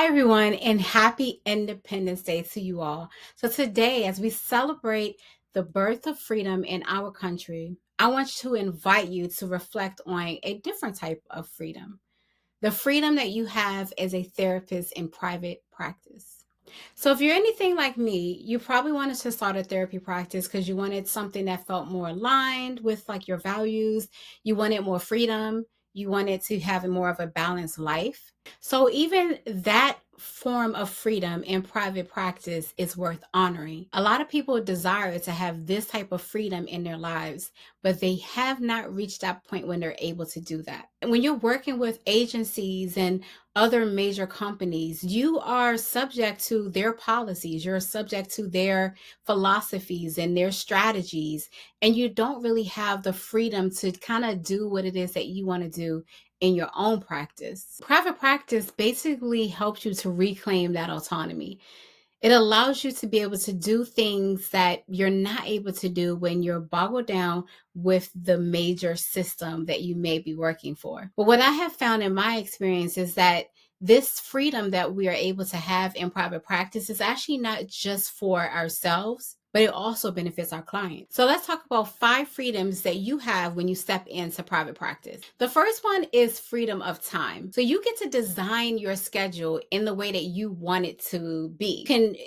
Hi, everyone, and happy Independence Day to you all. So, today, as we celebrate the birth of freedom in our country, I want to invite you to reflect on a different type of freedom, the freedom that you have as a therapist in private practice. So, if you're anything like me, you probably wanted to start a therapy practice because you wanted something that felt more aligned with like your values. You wanted more freedom. You wanted to have more of a balanced life. So, even that form of freedom in private practice is worth honoring. A lot of people desire to have this type of freedom in their lives, but they have not reached that point when they're able to do that. And when you're working with agencies and other major companies, you are subject to their policies, you're subject to their philosophies and their strategies, and you don't really have the freedom to kind of do what it is that you want to do in your own practice. Private practice basically helps you to reclaim that autonomy. It allows you to be able to do things that you're not able to do when you're boggled down with the major system that you may be working for. But what I have found in my experience is that this freedom that we are able to have in private practice is actually not just for ourselves, but it also benefits our clients. So let's talk about 5 freedoms that you have when you step into private practice. The first one is freedom of time. So you get to design your schedule in the way that you want it to be.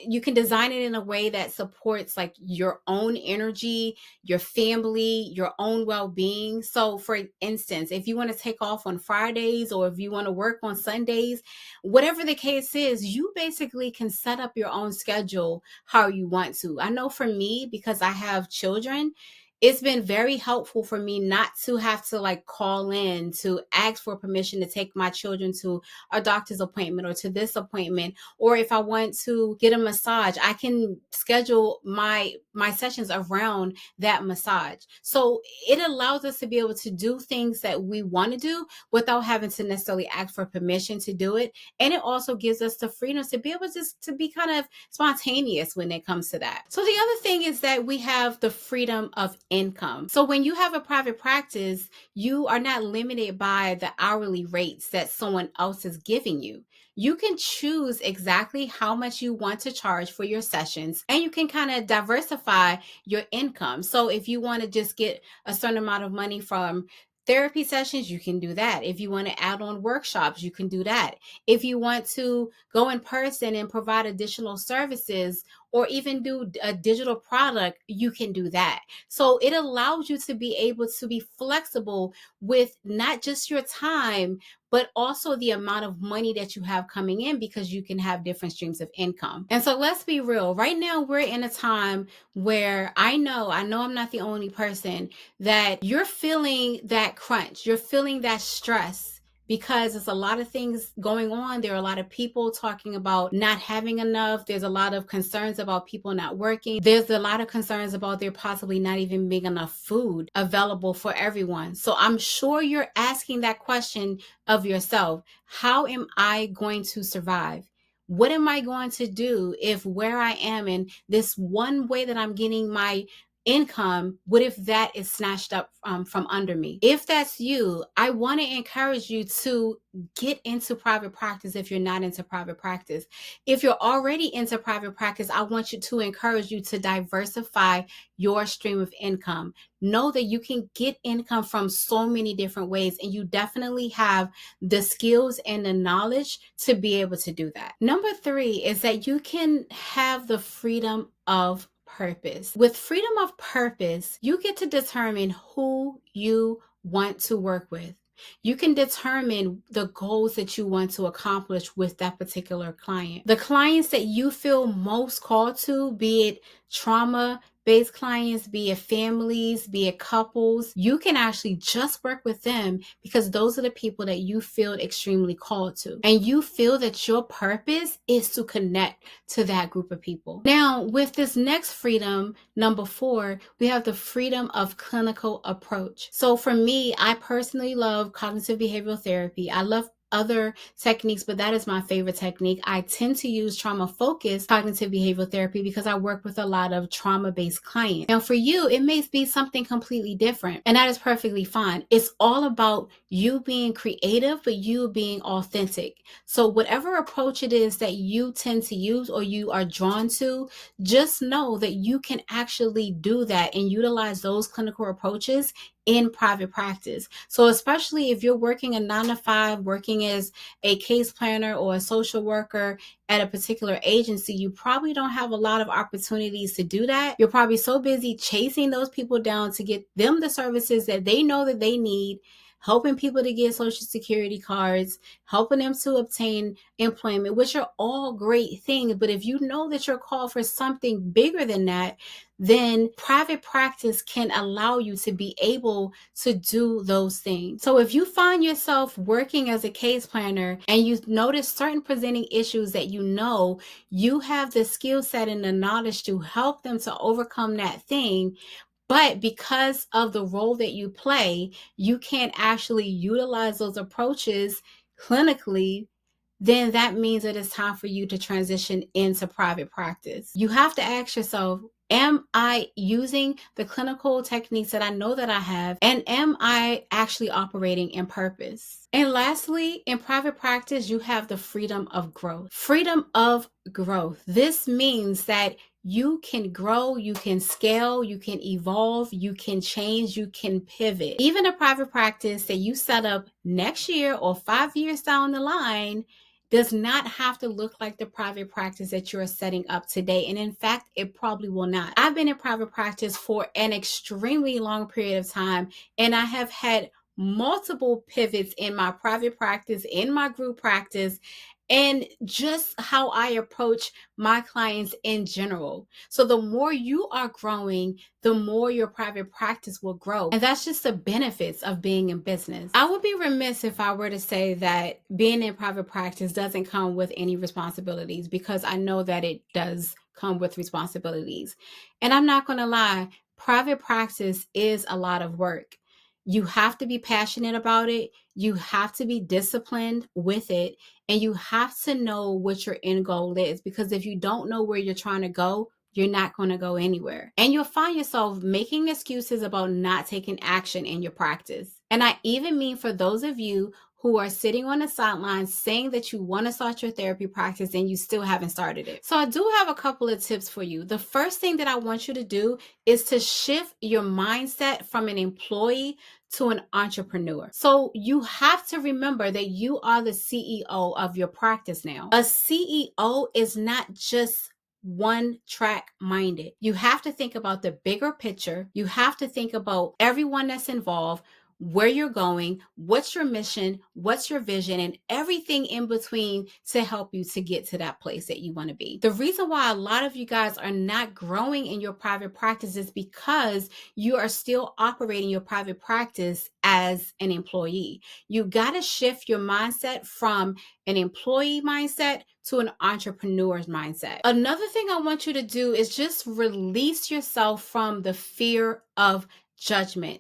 You can design it in a way that supports like your own energy, your family, your own well-being. So for instance, if you want to take off on Fridays or if you want to work on Sundays, whatever the case is, you basically can set up your own schedule how you want to. I know for me, because I have children, it's been very helpful for me not to have to like call in to ask for permission to take my children to a doctor's appointment or to this appointment. Or if I want to get a massage, I can schedule my sessions around that massage. So it allows us to be able to do things that we want to do without having to necessarily ask for permission to do it. And it also gives us the freedom to be able to be kind of spontaneous when it comes to that. So the other thing is that we have the freedom of income. So when you have a private practice, you are not limited by the hourly rates that someone else is giving you. You can choose exactly how much you want to charge for your sessions, and you can kind of diversify your income. So if you want to just get a certain amount of money from therapy sessions, you can do that. If you want to add on workshops, you can do that. If you want to go in person and provide additional services or even do a digital product, you can do that. So it allows you to be able to be flexible with not just your time, but also the amount of money that you have coming in, because you can have different streams of income. And so let's be real. Right now, we're in a time where I know I'm not the only person that you're feeling that crunch, you're feeling that stress, because there's a lot of things going on. There are a lot of people talking about not having enough. There's a lot of concerns about people not working. There's a lot of concerns about there possibly not even being enough food available for everyone. So I'm sure you're asking that question of yourself. How am I going to survive? What am I going to do if where I am in this one way that I'm getting my income, what if that is snatched up from under me? If that's you, I want to encourage you to get into private practice if you're not into private practice. If you're already into private practice, I want you to encourage you to diversify your stream of income. Know that you can get income from so many different ways, and you definitely have the skills and the knowledge to be able to do that. Number 3 is that you can have the freedom of purpose. With freedom of purpose, you get to determine who you want to work with. You can determine the goals that you want to accomplish with that particular client. The clients that you feel most called to, be it trauma-based clients, be it families, be it couples, you can actually just work with them because those are the people that you feel extremely called to. And you feel that your purpose is to connect to that group of people. Now, with this next freedom, number 4, we have the freedom of clinical approach. So for me, I personally love cognitive behavioral therapy. I love other techniques, but that is my favorite technique. I tend to use trauma-focused cognitive behavioral therapy because I work with a lot of trauma-based clients. Now, for you, it may be something completely different, and that is perfectly fine. It's all about you being creative, but you being authentic. So whatever approach it is that you tend to use or you are drawn to, just know that you can actually do that and utilize those clinical approaches in private practice. So especially if you're working a 9 to 5, working as a case planner or a social worker at a particular agency, you probably don't have a lot of opportunities to do that. You're probably so busy chasing those people down to get them the services that they know that they need, helping people to get social security cards, helping them to obtain employment, which are all great things. But if you know that you're called for something bigger than that, then private practice can allow you to be able to do those things. So if you find yourself working as a case planner and you notice certain presenting issues that you know you have the skill set and the knowledge to help them to overcome that thing, but because of the role that you play, you can't actually utilize those approaches clinically, then that means that it's time for you to transition into private practice. You have to ask yourself, am I using the clinical techniques that I know that I have? And am I actually operating in purpose? And lastly, in private practice, you have the freedom of growth. Freedom of growth. This means that you can grow, you can scale, you can evolve, you can change, you can pivot. Even a private practice that you set up next year or 5 years down the line does not have to look like the private practice that you're setting up today. And in fact, it probably will not. I've been in private practice for an extremely long period of time, and I have had multiple pivots in my private practice, in my group practice, and just how I approach my clients in general. So the more you are growing, the more your private practice will grow. And that's just the benefits of being in business. I would be remiss if I were to say that being in private practice doesn't come with any responsibilities, because I know that it does come with responsibilities. And I'm not going to lie, private practice is a lot of work. You have to be passionate about it. You have to be disciplined with it. And you have to know what your end goal is, because if you don't know where you're trying to go, you're not going to go anywhere. And you'll find yourself making excuses about not taking action in your practice. And I even mean for those of you who are sitting on the sidelines saying that you want to start your therapy practice and you still haven't started it. So I do have a couple of tips for you. The first thing that I want you to do is to shift your mindset from an employee to an entrepreneur. So you have to remember that you are the CEO of your practice now. A CEO is not just one track minded. You have to think about the bigger picture. You have to think about everyone that's involved, where you're going, what's your mission, what's your vision, and everything in between to help you to get to that place that you want to be. The reason why a lot of you guys are not growing in your private practice is because you are still operating your private practice as an employee. You got to shift your mindset from an employee mindset to an entrepreneur's mindset. Another thing I want you to do is just release yourself from the fear of judgment.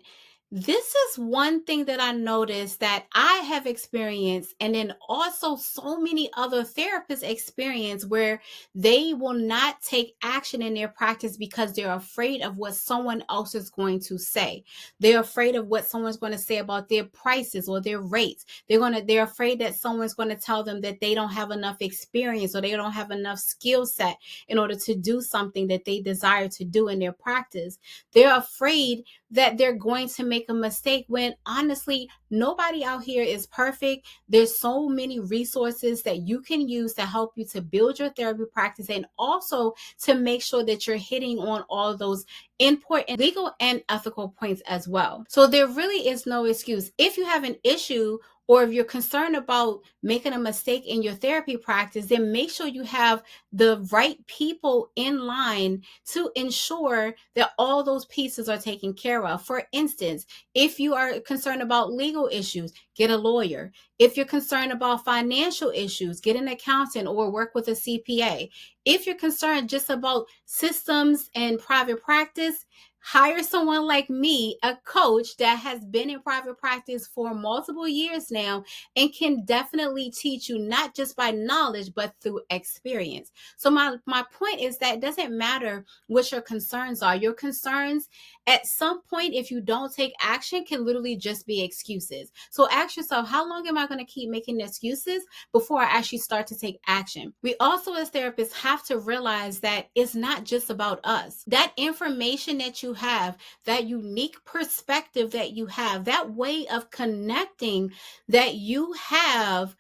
This is one thing that I noticed that I have experienced, and then also so many other therapists experience, where they will not take action in their practice because they're afraid of what someone else is going to say. They're afraid of what someone's going to say about their prices or their rates. They're afraid that someone's going to tell them that they don't have enough experience or they don't have enough skill set in order to do something that they desire to do in their practice. They're afraid that they're going to make a mistake, when honestly, nobody out here is perfect. There's so many resources that you can use to help you to build your therapy practice, and also to make sure that you're hitting on all of those important legal and ethical points as well. So there really is no excuse. If you have an issue, or if you're concerned about making a mistake in your therapy practice, then make sure you have the right people in line to ensure that all those pieces are taken care of. For instance, if you are concerned about legal issues, get a lawyer. If you're concerned about financial issues, get an accountant or work with a CPA. If you're concerned just about systems and private practice, Hire someone like me, a coach that has been in private practice for multiple years now and can definitely teach you not just by knowledge, but through experience. So my point is that it doesn't matter what your concerns are. Your concerns at some point, if you don't take action, can literally just be excuses. So ask yourself, how long am I going to keep making excuses before I actually start to take action? We also, as therapists, have to realize that it's not just about us. That information that you have, that unique perspective that you have, that way of connecting that you have,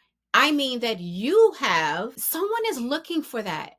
someone is looking for that.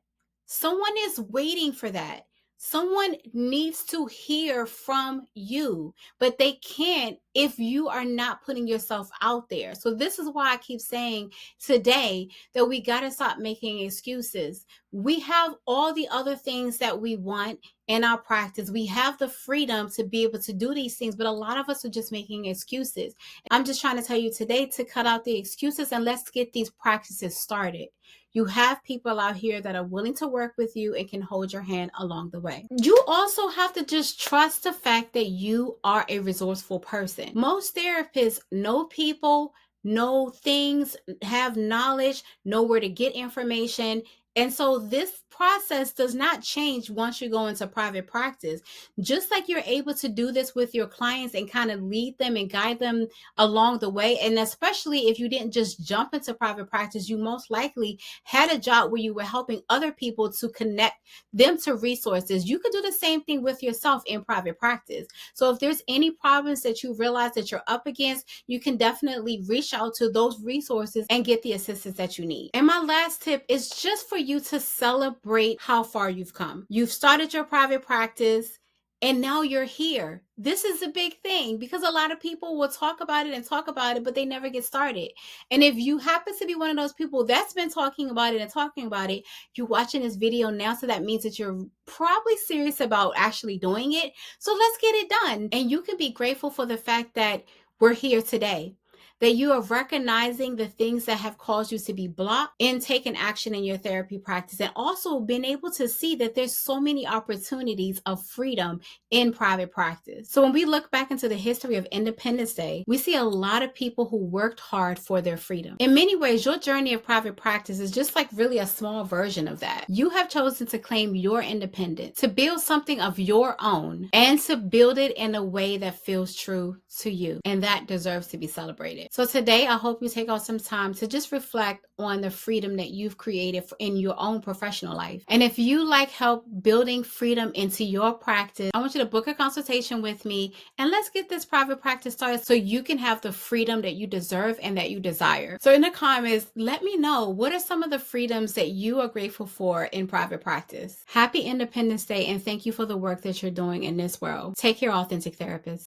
Someone is waiting for that. Someone needs to hear from you, but they can't if you are not putting yourself out there. So this is why I keep saying today that we got to stop making excuses. We have all the other things that we want in our practice. We have the freedom to be able to do these things, but a lot of us are just making excuses. I'm just trying to tell you today to cut out the excuses and let's get these practices started. You have people out here that are willing to work with you and can hold your hand along the way. You also have to just trust the fact that you are a resourceful person. Most therapists know people, know things, have knowledge, know where to get information. And so this process does not change once you go into private practice. Just like you're able to do this with your clients and kind of lead them and guide them along the way. And especially if you didn't just jump into private practice, you most likely had a job where you were helping other people to connect them to resources. You could do the same thing with yourself in private practice. So if there's any problems that you realize that you're up against, you can definitely reach out to those resources and get the assistance that you need. And my last tip is just for you to celebrate how far you've come. You've started your private practice and now you're here. This is a big thing because a lot of people will talk about it, but they never get started. And if you happen to be one of those people that's been talking about it, you're watching this video now. So that means that you're probably serious about actually doing it. So let's get it done. And you can be grateful for the fact that we're here today, that you are recognizing the things that have caused you to be blocked and taking action in your therapy practice, and also being able to see that there's so many opportunities of freedom in private practice. So when we look back into the history of Independence Day, we see a lot of people who worked hard for their freedom. In many ways, your journey of private practice is just like really a small version of that. You have chosen to claim your independence, to build something of your own, and to build it in a way that feels true to you. And that deserves to be celebrated. So today, I hope you take out some time to just reflect on the freedom that you've created in your own professional life. And if you like help building freedom into your practice, I want you to book a consultation with me and let's get this private practice started so you can have the freedom that you deserve and that you desire. So in the comments, let me know, what are some of the freedoms that you are grateful for in private practice? Happy Independence Day, and thank you for the work that you're doing in this world. Take care, authentic therapists.